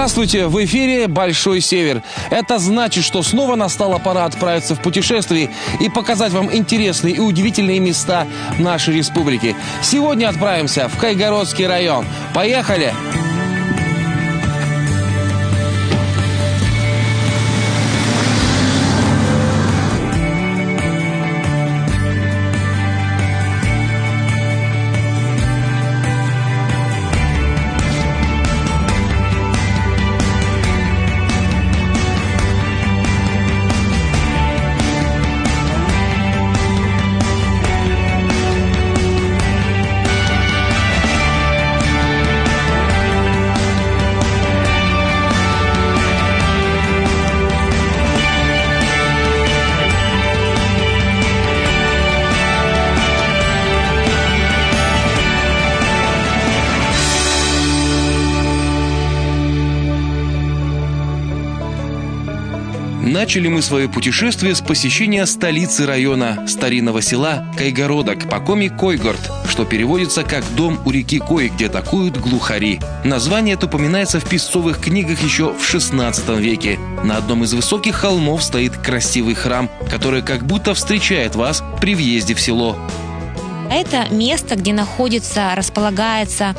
Здравствуйте! В эфире «Большой Север». Это значит, что снова настала пора отправиться в путешествие и показать вам интересные и удивительные места нашей республики. Сегодня отправимся в Кайгородский район. Поехали! Начали мы свое путешествие с посещения столицы района, старинного села Кайгородок, Покоми Койгород, что переводится как «дом у реки Кой, где такуют глухари». Название это упоминается в песцовых книгах еще в XVI веке. На одном из высоких холмов стоит красивый храм, который как будто встречает вас при въезде в село. Это место, где располагается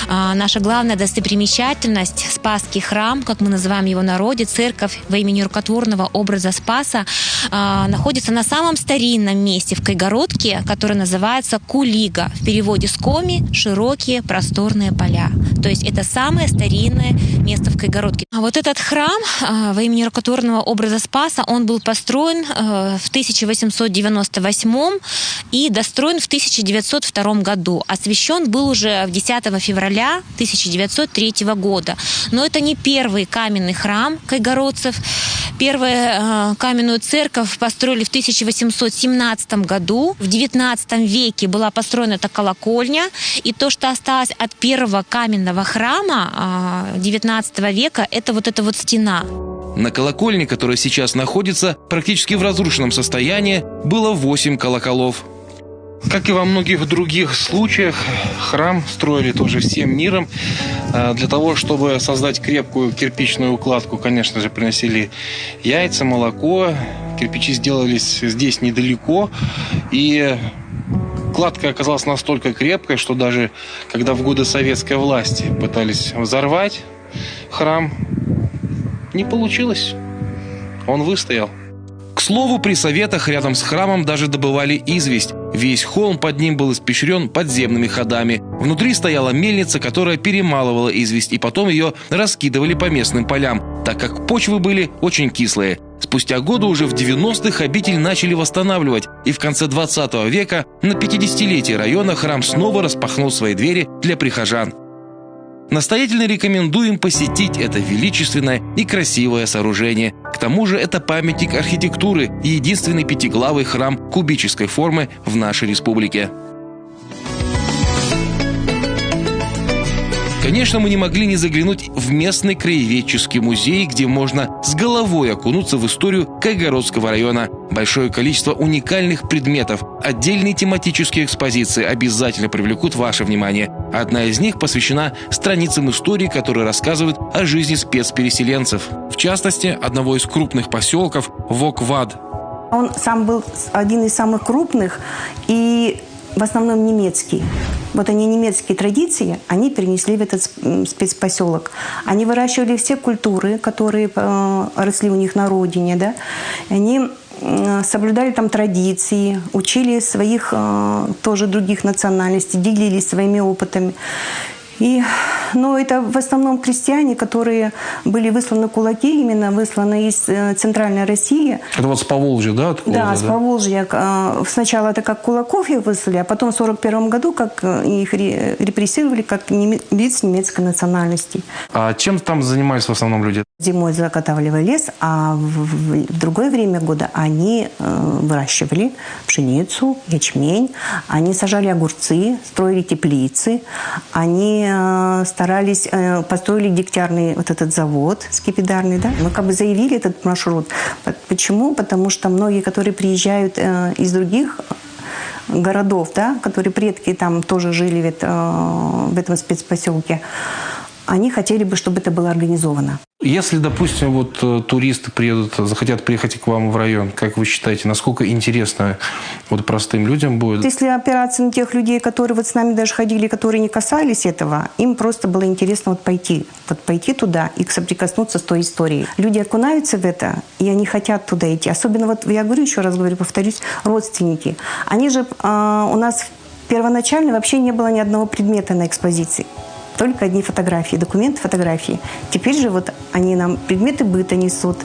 наша главная достопримечательность – Спасский храм, как мы называем его в народе, церковь во имя нерукотворного образа Спаса, находится на самом старинном месте в Кайгородке, которое называется Кулига. В переводе с коми – широкие просторные поля. То есть это самое старинное место в Кайгородке. А вот этот храм во имя нерукотворного образа Спаса, он был построен в 1898 и достроен в 1902 году. Освящен был уже 10 февраля 1903 года. Но это не первый каменный храм кайгородцев. Первую каменную церковь построили в 1817 году. В 19 веке была построена эта колокольня. И то, что осталось от первого каменного храма 19 века, это вот эта вот стена. На колокольне, которая сейчас находится практически в разрушенном состоянии, было 8 колоколов. Как и во многих других случаях, храм строили тоже всем миром. Для того, чтобы создать крепкую кирпичную укладку, конечно же, приносили яйца, молоко. Кирпичи сделались здесь недалеко. И кладка оказалась настолько крепкой, что даже когда в годы советской власти пытались взорвать храм, не получилось. Он выстоял. К слову, при советах рядом с храмом даже добывали известь. Весь холм под ним был испещрен подземными ходами. Внутри стояла мельница, которая перемалывала известь, и потом ее раскидывали по местным полям, так как почвы были очень кислые. Спустя годы, уже в 90-х, обитель начали восстанавливать, и в конце 20 века на 50-летие района храм снова распахнул свои двери для прихожан. Настоятельно рекомендуем посетить это величественное и красивое сооружение. К тому же это памятник архитектуры и единственный пятиглавый храм кубической формы в нашей республике. Конечно, мы не могли не заглянуть в местный краеведческий музей, где можно с головой окунуться в историю Кайгородского района. Большое количество уникальных предметов, отдельные тематические экспозиции обязательно привлекут ваше внимание. Одна из них посвящена страницам истории, которые рассказывают о жизни спецпереселенцев. В частности, одного из крупных поселков – Воквад. Он сам был один из самых крупных и в основном немецкий. Вот они немецкие традиции, они перенесли в этот спецпоселок. Они выращивали все культуры, которые росли у них на родине, да. Они соблюдали там традиции, учили своих тоже других национальностей, делились своими опытами. Но это в основном крестьяне, которые были высланы кулаки, именно высланы из Центральной России. Это вот с Поволжья, да? Да, с Поволжья. Сначала это как кулаков их выслали, а потом в 1941 году как их репрессировали как лиц немецкой национальности. А чем там занимались в основном люди? Зимой заготавливали лес, а в другое время года они выращивали пшеницу, ячмень, они сажали огурцы, строили теплицы, они старались, построили дегтярный вот этот завод скипидарный, да. Мы как бы заявили этот маршрут. Почему? Потому что многие, которые приезжают из других городов, да, которые предки там тоже жили в этом спецпоселке, они хотели бы, чтобы это было организовано. Если, допустим, вот туристы захотят приехать к вам в район, как вы считаете, насколько интересно вот простым людям будет? Если опираться на тех людей, которые вот с нами даже ходили, которые не касались этого, им просто было интересно вот пойти туда и соприкоснуться с той историей. Люди окунаются в это, и они хотят туда идти. Особенно, вот я говорю, еще раз говорю, повторюсь, родственники. Они же у нас первоначально вообще не было ни одного предмета на экспозиции. Только одни фотографии, документы, фотографии. Теперь же вот они нам предметы быта несут,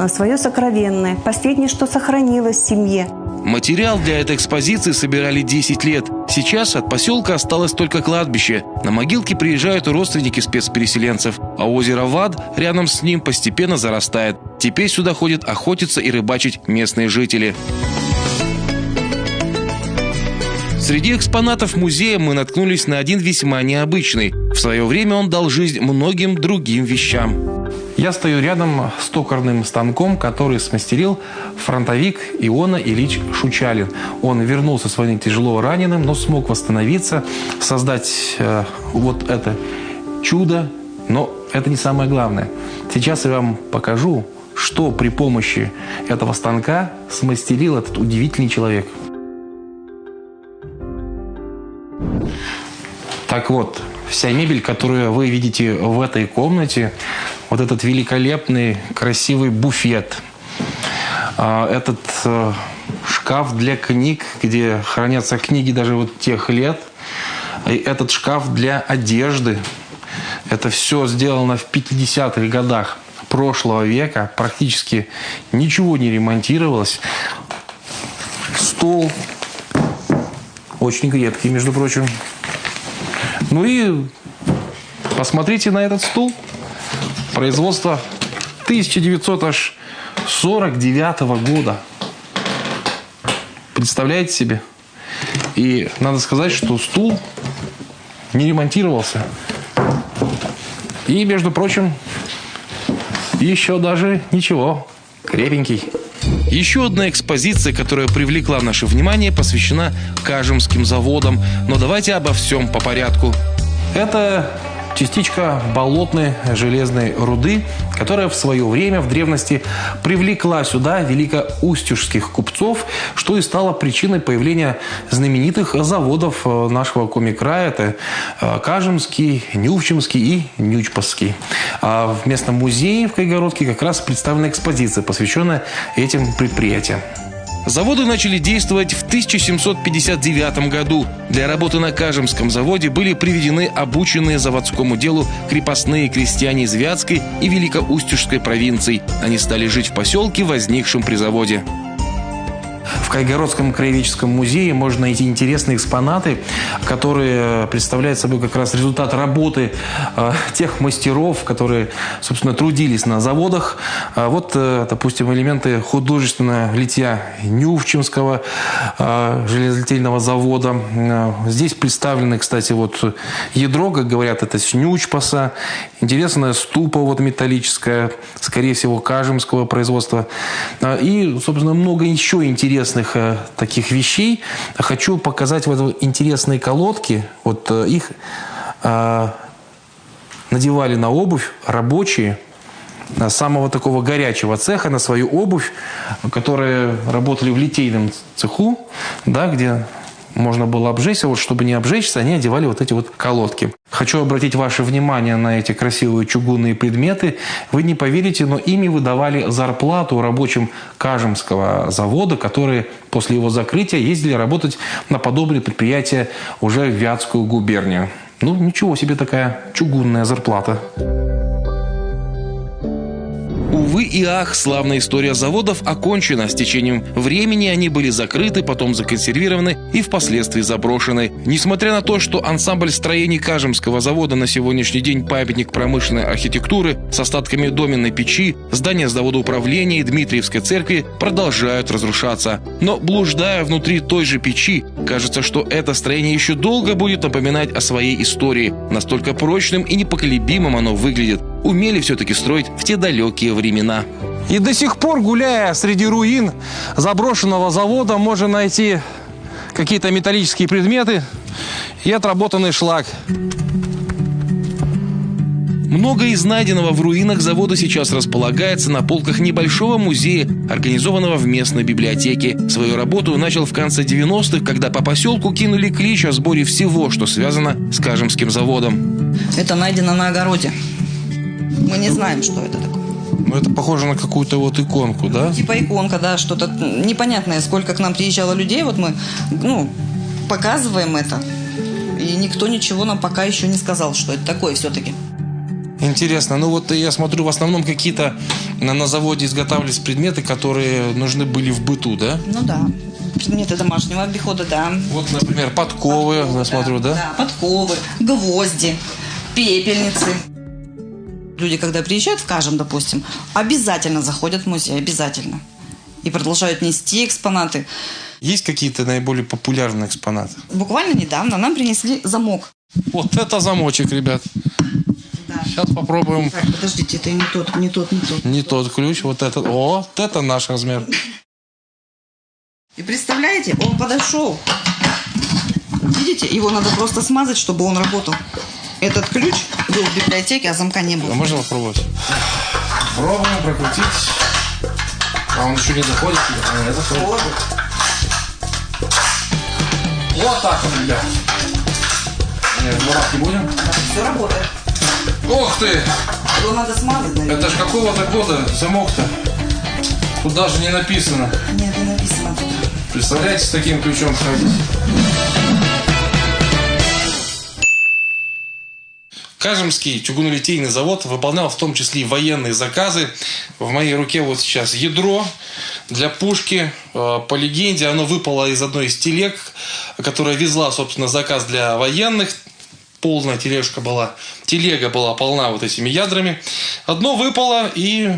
свое сокровенное, последнее, что сохранилось в семье. Материал для этой экспозиции собирали 10 лет. Сейчас от поселка осталось только кладбище. На могилки приезжают родственники спецпереселенцев, а озеро Вад рядом с ним постепенно зарастает. Теперь сюда ходят охотиться и рыбачить местные жители. Среди экспонатов музея мы наткнулись на один весьма необычный. В свое время он дал жизнь многим другим вещам. Я стою рядом с токарным станком, который смастерил фронтовик Иона Ильич Шучалин. Он вернулся с войны тяжело раненым, но смог восстановиться, создать вот это чудо. Но это не самое главное. Сейчас я вам покажу, что при помощи этого станка смастерил этот удивительный человек. Так вот, вся мебель, которую вы видите в этой комнате, вот этот великолепный, красивый буфет, этот шкаф для книг, где хранятся книги даже вот тех лет, и этот шкаф для одежды, это все сделано в 50-х годах прошлого века, практически ничего не ремонтировалось. Стол очень редкий, между прочим. Ну и посмотрите на этот стул. Производство 1949 года. Представляете себе? И надо сказать, что стул не ремонтировался. И, между прочим, еще даже ничего, крепенький. Еще одна экспозиция, которая привлекла наше внимание, посвящена Кажемским заводам. Но давайте обо всем по порядку. Это частичка болотной железной руды, которая в свое время в древности привлекла сюда великоустюжских купцов, что и стало причиной появления знаменитых заводов нашего Коми-края. Это Кажемский, Нювчинский и Нючпасский. А в местном музее в Кайгородке как раз представлена экспозиция, посвященная этим предприятиям. Заводы начали действовать в 1759 году. Для работы на Кажемском заводе были приведены обученные заводскому делу крепостные крестьяне из Вятской и Великоустюжской провинций. Они стали жить в поселке, возникшем при заводе. В Кайгородском краеведческом музее можно найти интересные экспонаты, которые представляют собой как раз результат работы тех мастеров, которые, собственно, трудились на заводах. Вот, допустим, элементы художественного литья Нювчинского железолитейного завода. Здесь представлены, кстати, вот ядро, как говорят, это с Нючпаса. Интересная ступа вот металлическая, скорее всего, кажемского производства. И, собственно, много еще интересных таких вещей. Хочу показать вот интересные колодки. Вот их надевали на обувь рабочие самого такого горячего цеха на свою обувь, которые работали в литейном цеху, да, где можно было обжечься. Вот чтобы не обжечься, они одевали вот эти вот колодки. Хочу обратить ваше внимание на эти красивые чугунные предметы. Вы не поверите, но ими выдавали зарплату рабочим Кажемского завода, которые после его закрытия ездили работать на подобные предприятия уже в Вятскую губернию. Ну, ничего себе такая чугунная зарплата. Увы и ах, славная история заводов окончена. С течением времени они были закрыты, потом законсервированы и впоследствии заброшены. Несмотря на то, что ансамбль строений Кажемского завода на сегодняшний день памятник промышленной архитектуры с остатками доменной печи, здания завода управления и Дмитриевской церкви продолжают разрушаться. Но, блуждая внутри той же печи, кажется, что это строение еще долго будет напоминать о своей истории. Настолько прочным и непоколебимым оно выглядит. Умели все-таки строить в те далекие времена. И до сих пор, гуляя среди руин заброшенного завода, можно найти какие-то металлические предметы и отработанный шлак. Многое из найденного в руинах завода сейчас располагается на полках небольшого музея, организованного в местной библиотеке. Свою работу начал в конце 90-х, когда по поселку кинули клич о сборе всего, что связано с Кажемским заводом. Это найдено на огороде. Мы не знаем, что это такое. Ну, это похоже на какую-то вот иконку, да? Типа иконка, да, что-то непонятное. Сколько к нам приезжало людей, вот мы, показываем это. И никто ничего нам пока еще не сказал, что это такое все-таки. Интересно. Ну, вот я смотрю, в основном какие-то на заводе изготавливались предметы, которые нужны были в быту, да? Ну, да. Предметы домашнего обихода, да. Вот, например, подковы, я смотрю, да? Да, подковы, гвозди, пепельницы. Люди, когда приезжают в Кажем, допустим, обязательно заходят в музей, обязательно. И продолжают нести экспонаты. Есть какие-то наиболее популярные экспонаты? Буквально недавно нам принесли замок. Вот это замочек, ребят. Да. Сейчас попробуем. Так, подождите, это не тот. Не тот ключ, вот этот. О, вот это наш размер. И представляете, он подошел. Видите, его надо просто смазать, чтобы он работал. Этот ключ был в библиотеке, а замка не было. А можно попробовать? Пробуем прокрутить. А он еще не заходит? А, не заходит. Вот так вот, ребят. Нет, не будем? Да, все работает. Ух ты! Его надо смазать, наверное. Это ж какого-то года замок-то? Тут даже не написано. Нет, не написано тут. Представляете, с таким ключом ходить? Кажемский чугунолитейный завод выполнял в том числе и военные заказы. В моей руке вот сейчас ядро для пушки. По легенде, оно выпало из одной из телег, которая везла, собственно, заказ для военных. Полная тележка была. Телега была полна вот этими ядрами. Одно выпало и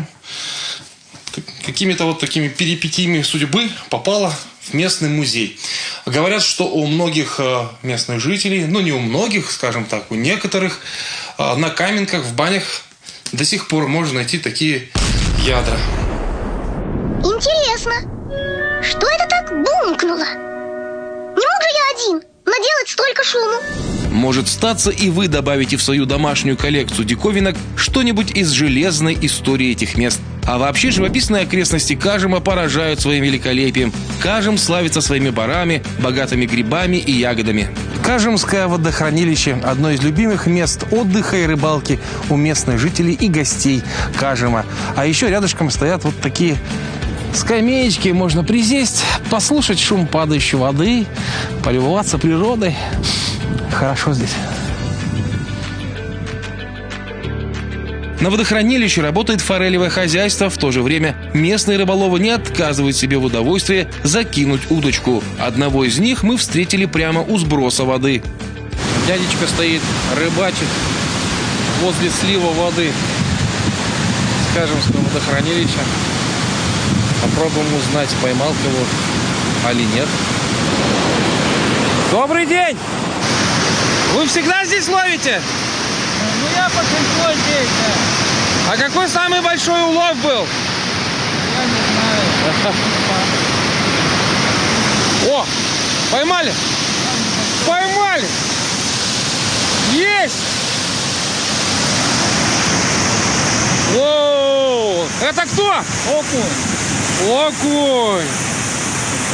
какими-то вот такими перипетиями судьбы попало в местный музей. Говорят, что у многих местных жителей, ну не у многих, скажем так, у некоторых, на каменках, в банях до сих пор можно найти такие ядра. Интересно, что это так бумкнуло? Не мог же я один наделать столько шуму? Может статься, и вы добавите в свою домашнюю коллекцию диковинок что-нибудь из железной истории этих мест. А вообще живописные окрестности Кажема поражают своим великолепием. Кажем славится своими барами, богатыми грибами и ягодами. Кажемское водохранилище – одно из любимых мест отдыха и рыбалки у местных жителей и гостей Кажема. А еще рядышком стоят вот такие скамеечки, можно присесть, послушать шум падающей воды, полюбоваться природой. Хорошо здесь. На водохранилище работает форелевое хозяйство. В то же время местные рыболовы не отказывают себе в удовольствии закинуть удочку. Одного из них мы встретили прямо у сброса воды. Дядечка стоит, рыбачит возле слива воды с Кажемского водохранилища. Попробуем узнать, поймал кого или нет. Добрый день! Вы всегда здесь ловите? Ну, я большинство здесь, да. А какой самый большой улов был? Я не знаю. О, поймали! Поймали! Есть! Воу! Это кто? Окунь. Окунь!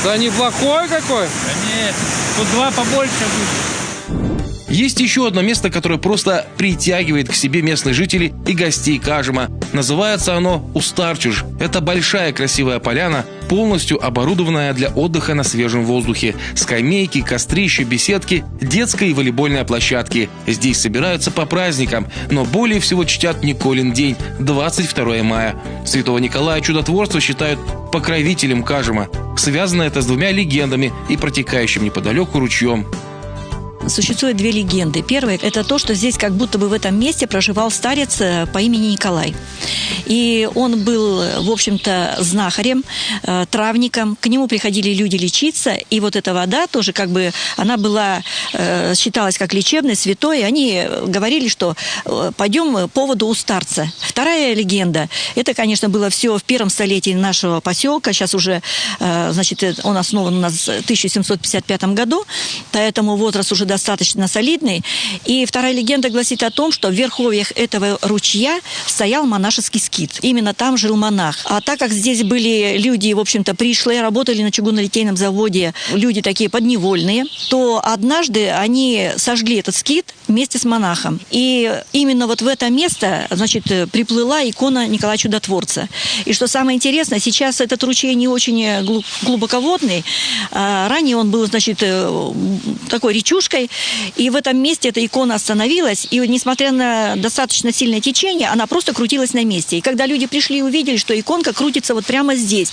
Да неплохой какой! Да нет, тут два побольше будет. Есть еще одно место, которое просто притягивает к себе местных жителей и гостей Кажема. Называется оно Устарчуж. Это большая красивая поляна, полностью оборудованная для отдыха на свежем воздухе. Скамейки, кострища, беседки, детская и волейбольная площадки. Здесь собираются по праздникам, но более всего чтят Николин день, 22 мая. Святого Николая Чудотворца считают покровителем Кажема. Связано это с двумя легендами и протекающим неподалеку ручьем. Существует две легенды. Первая – это то, что здесь как будто бы в этом месте проживал старец по имени Николай. И он был, в общем-то, знахарем, травником. К нему приходили люди лечиться. И вот эта вода тоже как бы, она была, считалась как лечебной, святой. Они говорили, что пойдем по воду у старца. Вторая легенда – это, конечно, было все в первом столетии нашего поселка. Сейчас уже, значит, он основан у нас в 1755 году. Поэтому возраст уже достаточно достаточно солидный. И вторая легенда гласит о том, что в верховьях этого ручья стоял монашеский скит. Именно там жил монах. А так как здесь были люди, в общем-то, пришлые, работали на чугунолитейном заводе, люди такие подневольные, то однажды они сожгли этот скит вместе с монахом. И именно вот в это место, значит, приплыла икона Николая Чудотворца. И что самое интересное, сейчас этот ручей не очень глубоководный. Ранее он был, значит, такой речушкой. И в этом месте эта икона остановилась. И несмотря на достаточно сильное течение, она просто крутилась на месте. И когда люди пришли и увидели, что иконка крутится вот прямо здесь,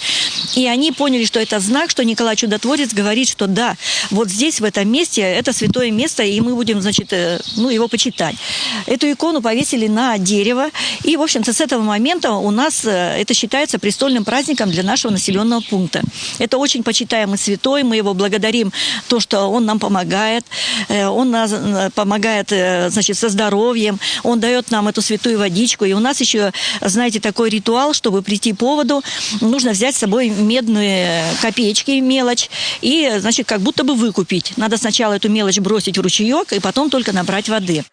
и они поняли, что это знак, что Николай Чудотворец говорит, что да, вот здесь, в этом месте, это святое место, и мы будем, значит, его почитать. Эту икону повесили на дерево, и, в общем-то, с этого момента у нас это считается престольным праздником для нашего населенного пункта. Это очень почитаемый святой, мы его благодарим, то, что он нам помогает, он нас помогает, значит, со здоровьем, он дает нам эту святую водичку, и у нас еще, знаете, такой ритуал, чтобы прийти по воду, нужно взять с собой медные копеечки, мелочь, и, значит, как будто бы выкупить. Надо сначала эту мелочь бросить в ручеек, и потом только набрать воды.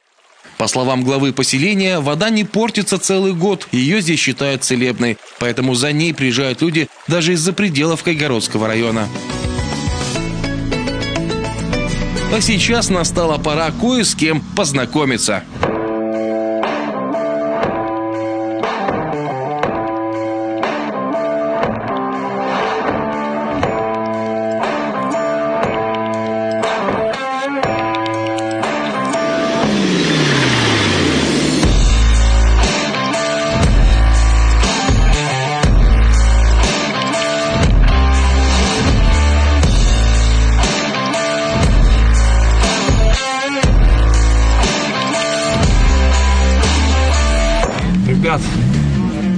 По словам главы поселения, вода не портится целый год, ее здесь считают целебной, поэтому за ней приезжают люди даже из-за пределов Кайгородского района. А сейчас настала пора кое с кем познакомиться. Ребят,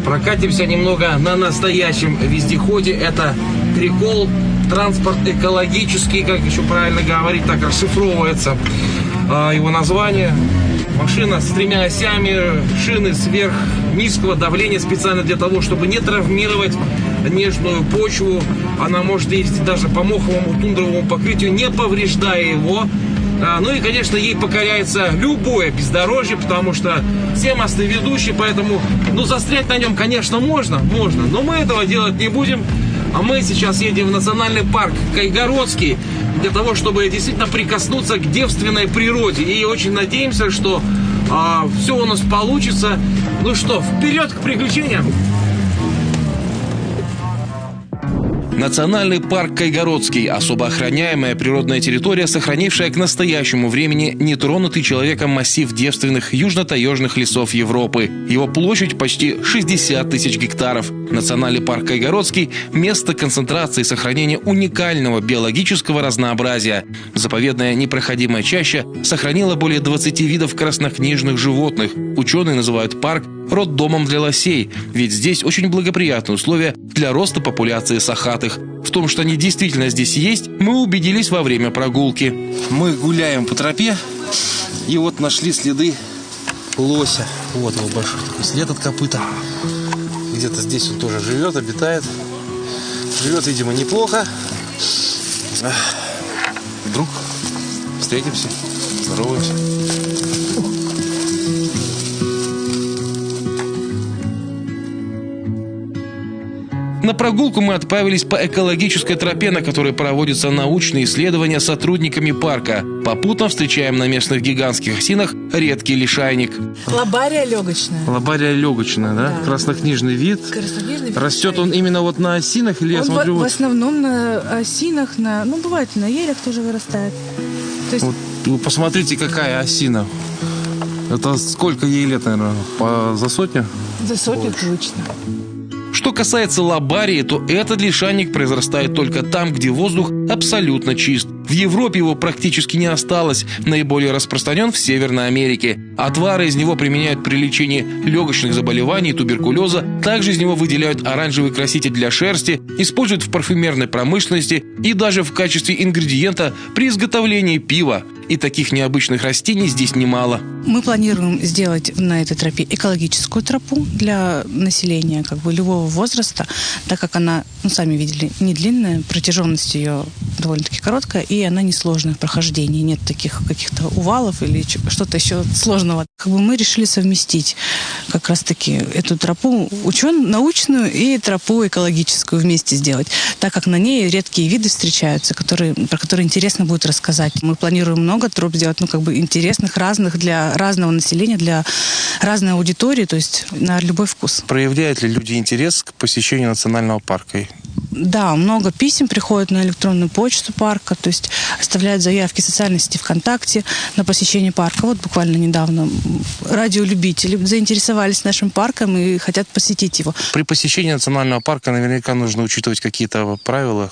прокатимся немного на настоящем вездеходе. Это Трикол, транспорт экологический, как еще правильно говорить, так расшифровывается его название. Машина с 3 осями, шины сверхнизкого давления специально для того, чтобы не травмировать нежную почву. Она может ездить даже по моховому тундровому покрытию, не повреждая его. Ну и, конечно, ей покоряется любое бездорожье, потому что все мосты ведущие, поэтому, застрять на нем, конечно, можно, но мы этого делать не будем. А мы сейчас едем в национальный парк Кайгородский для того, чтобы действительно прикоснуться к девственной природе. И очень надеемся, что все у нас получится. Ну что, вперед к приключениям! Национальный парк Кайгородский – особо охраняемая природная территория, сохранившая к настоящему времени нетронутый человеком массив девственных южно-таежных лесов Европы. Его площадь почти 60 тысяч гектаров. Национальный парк Кайгородский – место концентрации и сохранения уникального биологического разнообразия. Заповедная непроходимая чаща сохранила более 20 видов краснокнижных животных. Ученые называют парк роддомом для лосей, ведь здесь очень благоприятные условия для роста популяции сахатых. В том, что они действительно здесь есть, мы убедились во время прогулки. Мы гуляем по тропе и вот нашли следы лося. Вот его большой такой след от копыта. Где-то здесь он тоже живет, обитает. Живет, видимо, неплохо. Вдруг встретимся, здороваемся. На прогулку мы отправились по экологической тропе, на которой проводятся научные исследования сотрудниками парка. Попутно встречаем на местных гигантских осинах редкий лишайник. Лобария легочная. Лобария легочная, да? Краснокнижный вид. Краснокнижный вид. Растет он именно вот на осинах или я смотрю? В основном на осинах, бывает на елях тоже вырастает. То есть... Вот, вы посмотрите, какая осина. Это сколько ей лет, наверное? За сотню? За сотню точно. Что касается лобарии, то этот лишайник произрастает только там, где воздух абсолютно чист. В Европе его практически не осталось, наиболее распространен в Северной Америке. Отвары из него применяют при лечении легочных заболеваний, туберкулеза. Также из него выделяют оранжевый краситель для шерсти, используют в парфюмерной промышленности и даже в качестве ингредиента при изготовлении пива. и таких необычных растений здесь немало. Мы планируем сделать на этой тропе экологическую тропу для населения любого возраста, так как она, сами видели, не длинная, протяженность ее довольно-таки короткая, и она несложная в прохождении. Нет таких каких-то увалов или что-то еще сложного. Мы решили совместить как раз-таки эту тропу научную и тропу экологическую вместе сделать, так как на ней редкие виды встречаются, про которые интересно будет рассказать. Мы планируем много троп сделать, интересных, разных, для разного населения, для разной аудитории, то есть на любой вкус. Проявляют ли люди интерес к посещению национального парка? Да, много писем приходят на электронную почту парка, то есть оставляют заявки в социальной сети ВКонтакте на посещение парка. Вот буквально недавно радиолюбители заинтересовались нашим парком и хотят посетить его. При посещении национального парка наверняка нужно учитывать какие-то правила.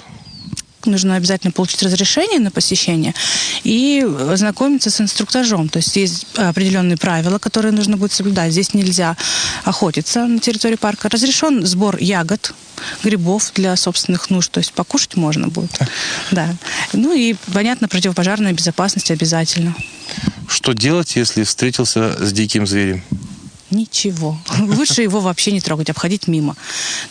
Нужно обязательно получить разрешение на посещение и ознакомиться с инструктажом. То есть есть определенные правила, которые нужно будет соблюдать. Здесь нельзя охотиться на территории парка. Разрешен сбор ягод, грибов для собственных нужд. То есть покушать можно будет. Да. И, понятно, противопожарная безопасность обязательно. Что делать, если встретился с диким зверем? Ничего. Лучше его вообще не трогать, обходить мимо.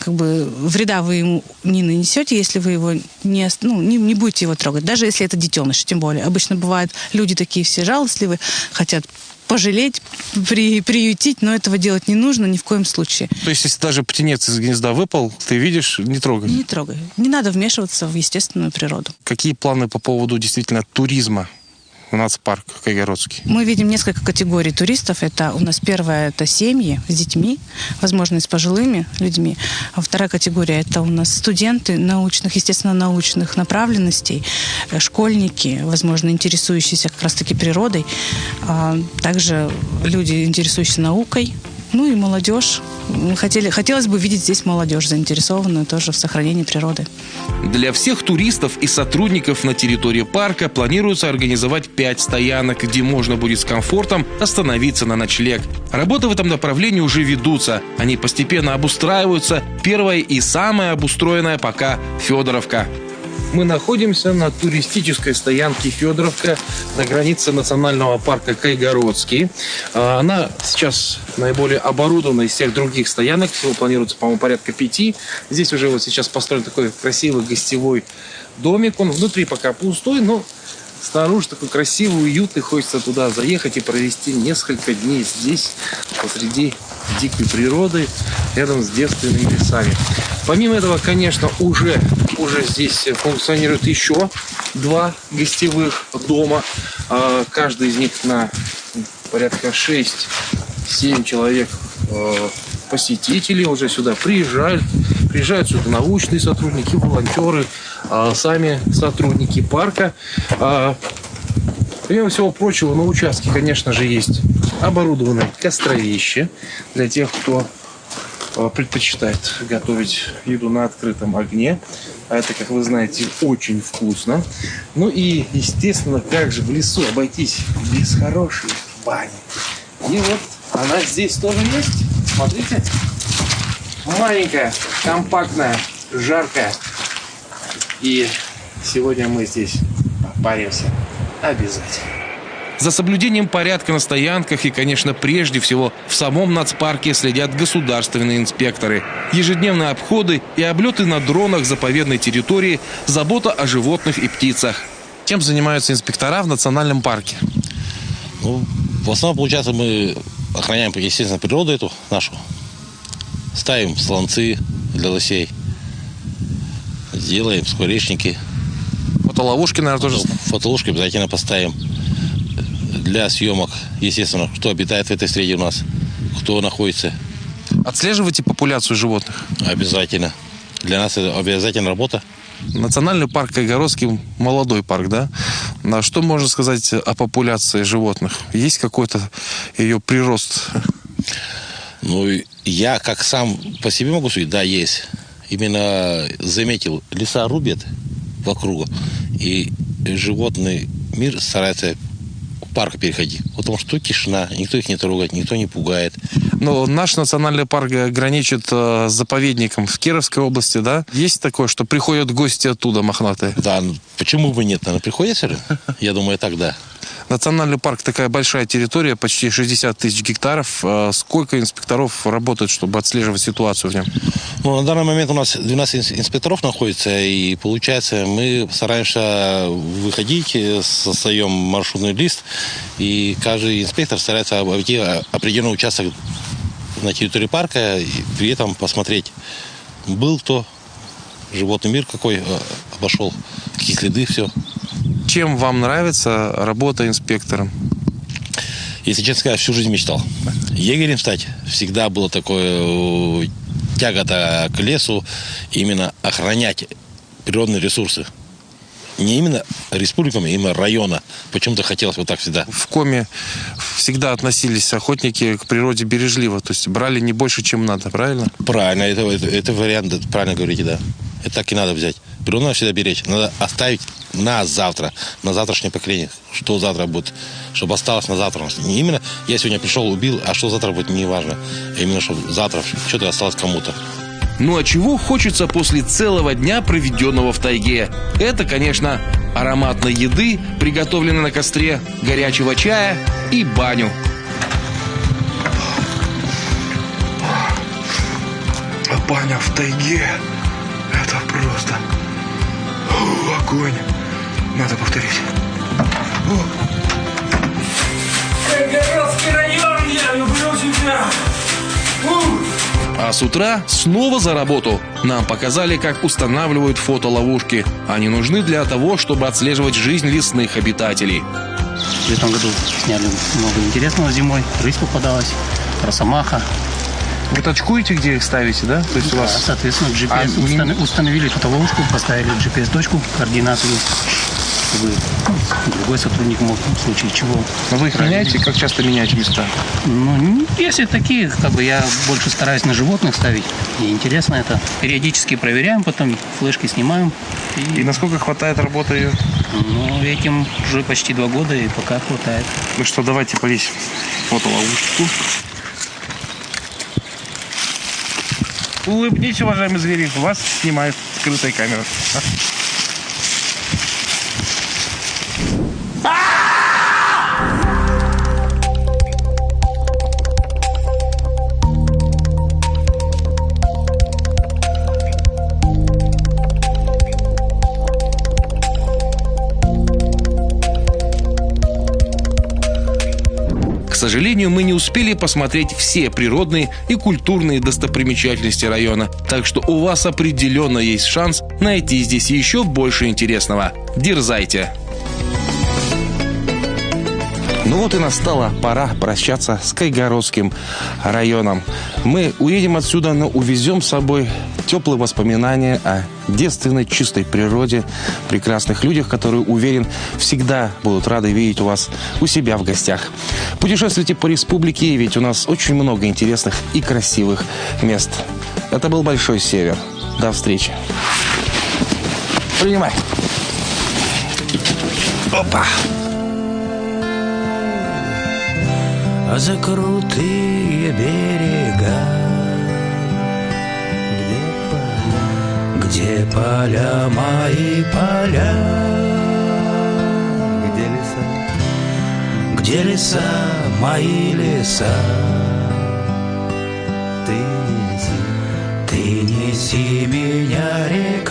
Вреда вы ему не нанесете, если вы его не будете его трогать. Даже если это детеныш, тем более. Обычно бывают люди такие все жалостливые, хотят пожалеть, приютить, но этого делать не нужно ни в коем случае. То есть, если даже птенец из гнезда выпал, ты видишь, не трогай? Не трогай. Не надо вмешиваться в естественную природу. Какие планы по поводу действительно туризма? Нацпарк Кайгородский. Мы видим несколько категорий туристов. Это у нас первая, это семьи с детьми, возможно, и с пожилыми людьми. А вторая категория, это у нас студенты научных, естественно-научных направленностей, школьники, возможно, интересующиеся как раз-таки природой, а также люди, интересующиеся наукой, и молодежь. Хотелось бы видеть здесь молодежь, заинтересованную тоже в сохранении природы. Для всех туристов и сотрудников на территории парка планируется организовать 5 стоянок, где можно будет с комфортом остановиться на ночлег. Работы в этом направлении уже ведутся. Они постепенно обустраиваются. Первая и самая обустроенная пока Федоровка. Мы находимся на туристической стоянке Федоровка на границе национального парка Кайгородский. Она сейчас наиболее оборудована из всех других стоянок. Всего планируется, по-моему, порядка 5. Здесь уже сейчас построен такой красивый гостевой домик. Он внутри пока пустой, но снаружи такой красивый, уютный. Хочется туда заехать и провести несколько дней здесь, посреди дикой природы, рядом с девственными лесами. Помимо этого, конечно, уже здесь функционирует еще 2 гостевых дома. Каждый из них на порядка 6-7 человек посетителей уже сюда приезжают. Приезжают сюда научные сотрудники, волонтеры, сами сотрудники парка. Помимо всего прочего, на участке, конечно же, есть оборудованное костровище для тех, кто предпочитает готовить еду на открытом огне. А это, как вы знаете, очень вкусно. И, естественно, как же в лесу обойтись без хорошей бани. И вот она здесь тоже есть. Смотрите. Маленькая, компактная, жаркая. И сегодня мы здесь паримся обязательно. За соблюдением порядка на стоянках и, конечно, прежде всего в самом нацпарке следят государственные инспекторы. Ежедневные обходы и облеты на дронах заповедной территории, забота о животных и птицах. Чем занимаются инспектора в национальном парке? В основном, получается, мы охраняем, естественно, природу эту нашу. Ставим слонцы для лосей. Делаем скворечники. Фотоловушки, наверное, тоже? Фотоловушки обязательно поставим. Для съемок, естественно, кто обитает в этой среде у нас, кто находится. Отслеживаете популяцию животных? Обязательно. Для нас это обязательная работа. Национальный парк Кайгородский молодой парк, да? Что можно сказать о популяции животных? Есть какой-то ее прирост? Я как сам по себе могу судить, да, есть. Именно заметил, леса рубят вокруг, и животный мир старается в парк переходить. Потому что тишина, никто их не трогает, никто не пугает. Но наш национальный парк граничит с заповедником в Кировской области, да? Есть такое, что приходят гости оттуда, мохнатые? Да, почему бы нет? Наверное, приходят же? Я думаю, так, да. Национальный парк такая большая территория, почти 60 тысяч гектаров. Сколько инспекторов работает, чтобы отслеживать ситуацию в нем? Ну, на данный момент у нас 12 инспекторов находится, и получается, мы стараемся выходить, создаем маршрутный лист, и каждый инспектор старается обойти определенный участок на территории парка, и при этом посмотреть, был кто, животный мир какой обошел, какие следы, все. Чем вам нравится работа инспектором? Если честно сказать, всю жизнь мечтал. Егерем стать. Всегда было такое тягота к лесу, именно охранять природные ресурсы. Не именно республиками, именно района. Почему-то хотелось вот так всегда. В Коми всегда относились охотники к природе бережливо, то есть брали не больше, чем надо, правильно? Правильно, это вариант, правильно говорите, да. Это так и надо взять. Природу надо всегда беречь. Надо оставить на завтра, на завтрашнее поколение. Что завтра будет, чтобы осталось на завтра. Не именно я сегодня пришел, убил, а что завтра будет, не важно. А именно, чтобы завтра что-то осталось кому-то. Ну а чего хочется после целого дня, проведенного в тайге? Это, конечно, ароматной еды, приготовленной на костре, горячего чая и баню. Баня в тайге — это просто огонь. Надо повторить. Кайгородский район, я люблю тебя. А с утра снова за работу. Нам показали, как устанавливают фотоловушки. Они нужны для того, чтобы отслеживать жизнь лесных обитателей. В этом году сняли много интересного зимой. Рысь попадалась, росомаха. Вы точкуете, где их ставите, да? То есть у вас... Соответственно, GPS установили фотоловушку, поставили GPS-точку, координаты есть, чтобы другой сотрудник мог в случае чего. Но вы их меняете? Как часто меняете места? Ну, если такие, я больше стараюсь на животных ставить. И интересно это. Периодически проверяем, потом флешки снимаем. И насколько хватает работы ее? Ну, этим уже почти 2 года, и пока хватает. Ну что, давайте повесим фотоловушку. Улыбнитесь, уважаемый зверь, вас снимает скрытая камера. К сожалению, мы не успели посмотреть все природные и культурные достопримечательности района, так что у вас определенно есть шанс найти здесь еще больше интересного. Дерзайте! Ну вот и настала пора прощаться с Кайгородским районом. Мы уедем отсюда, но увезем с собой теплые воспоминания о девственной чистой природе, прекрасных людях, которые, уверен, всегда будут рады видеть вас у себя в гостях. Путешествуйте по республике, ведь у нас очень много интересных и красивых мест. Это был Большой Север. До встречи. Принимай. Опа. А за крутые берега, где поля мои поля, где леса мои леса, ты неси меня, река.